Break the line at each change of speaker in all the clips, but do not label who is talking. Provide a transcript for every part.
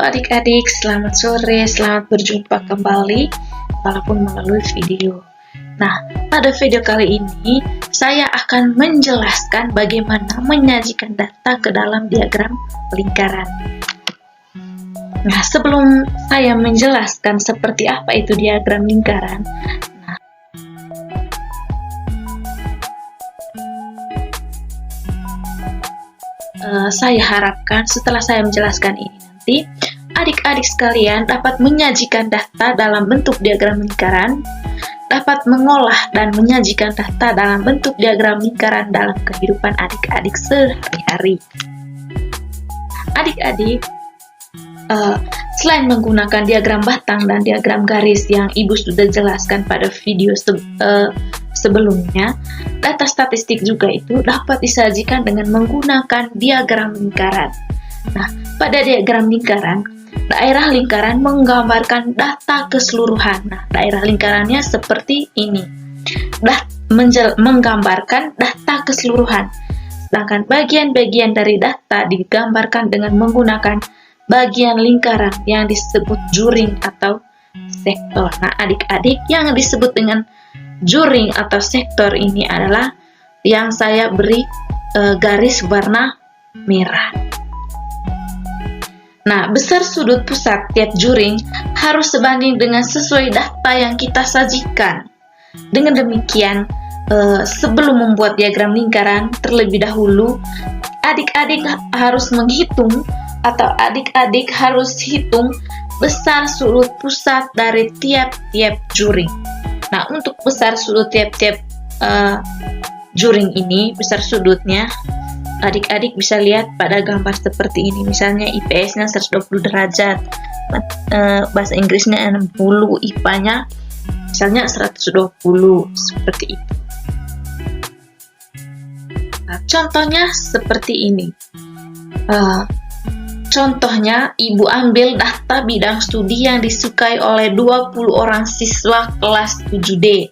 Halo adik-adik, selamat sore, selamat berjumpa kembali walaupun melalui video. Nah, pada video kali ini saya akan menjelaskan bagaimana menyajikan data ke dalam diagram lingkaran. Nah, sebelum saya menjelaskan seperti apa itu diagram lingkaran, saya harapkan setelah saya menjelaskan ini nanti, adik-adik sekalian dapat menyajikan data dalam bentuk diagram lingkaran, dapat mengolah dan menyajikan data dalam bentuk diagram lingkaran dalam kehidupan adik-adik sehari-hari. Adik-adik, selain menggunakan diagram batang dan diagram garis yang Ibu sudah jelaskan pada video sebelumnya, data statistik juga itu dapat disajikan dengan menggunakan diagram lingkaran. Nah, pada diagram lingkaran, daerah lingkaran menggambarkan data keseluruhan. Nah, daerah lingkarannya seperti ini. Menggambarkan data keseluruhan. Sedangkan bagian-bagian dari data digambarkan dengan menggunakan bagian lingkaran yang disebut juring atau sektor. Nah, adik-adik, yang disebut dengan juring atau sektor ini adalah yang saya beri garis warna merah. Nah, besar sudut pusat tiap juring harus sebanding dengan sesuai data yang kita sajikan. Dengan demikian, sebelum membuat diagram lingkaran terlebih dahulu, adik-adik harus menghitung atau adik-adik harus hitung besar sudut pusat dari tiap-tiap juring. Nah, untuk besar sudut tiap-tiap juring ini, besar sudutnya, adik-adik bisa lihat pada gambar seperti ini. Misalnya IPS-nya 120 derajat, bahasa Inggrisnya 60, IPA-nya misalnya 120, seperti itu. Nah, contohnya seperti ini. Contohnya, Ibu ambil data bidang studi yang disukai oleh 20 orang siswa kelas 7D.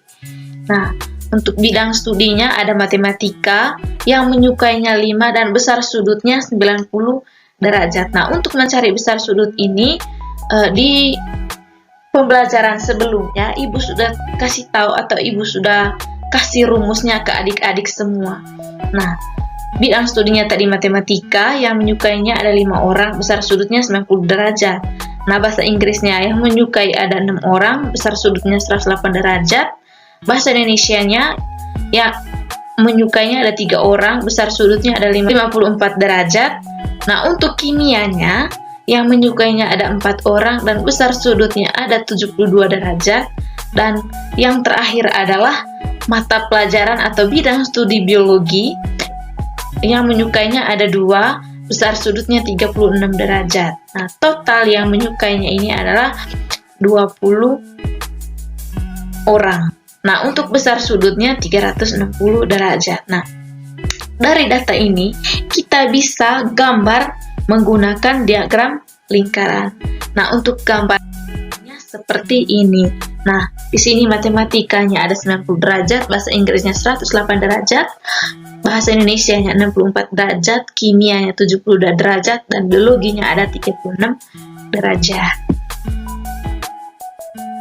Nah, untuk bidang studinya ada matematika yang menyukainya 5 dan besar sudutnya 90 derajat. Nah, untuk mencari besar sudut ini, di pembelajaran sebelumnya Ibu sudah kasih tahu atau Ibu sudah kasih rumusnya ke adik-adik semua. Nah, bidang studinya tadi matematika, yang menyukainya ada 5 orang, besar sudutnya 90 derajat. Nah, bahasa Inggrisnya yang menyukai ada 6 orang, besar sudutnya 108 derajat. Bahasa Indonesianya yang menyukainya ada 3 orang, besar sudutnya ada 54 derajat. Nah, untuk kimianya yang menyukainya ada 4 orang dan besar sudutnya ada 72 derajat. Dan yang terakhir adalah mata pelajaran atau bidang studi biologi, yang menyukainya ada 2, besar sudutnya 36 derajat. Nah, total yang menyukainya ini adalah 20 orang. Nah, untuk besar sudutnya 360 derajat. Nah, dari data ini kita bisa gambar menggunakan diagram lingkaran. Nah, untuk gambarnya seperti ini. Nah, di sini matematikanya ada 90 derajat, bahasa Inggrisnya 108 derajat, bahasa Indonesianya 64 derajat, kimianya 70 derajat, dan biologinya ada 36 derajat.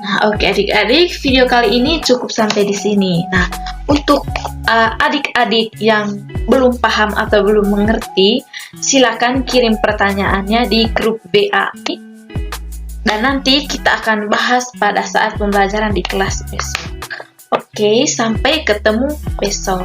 Nah, oke adik-adik, video kali ini cukup sampai di sini. Nah, untuk adik-adik yang belum paham atau belum mengerti, silakan kirim pertanyaannya di grup WA. Dan nanti kita akan bahas pada saat pembelajaran di kelas besok. Oke, sampai ketemu besok.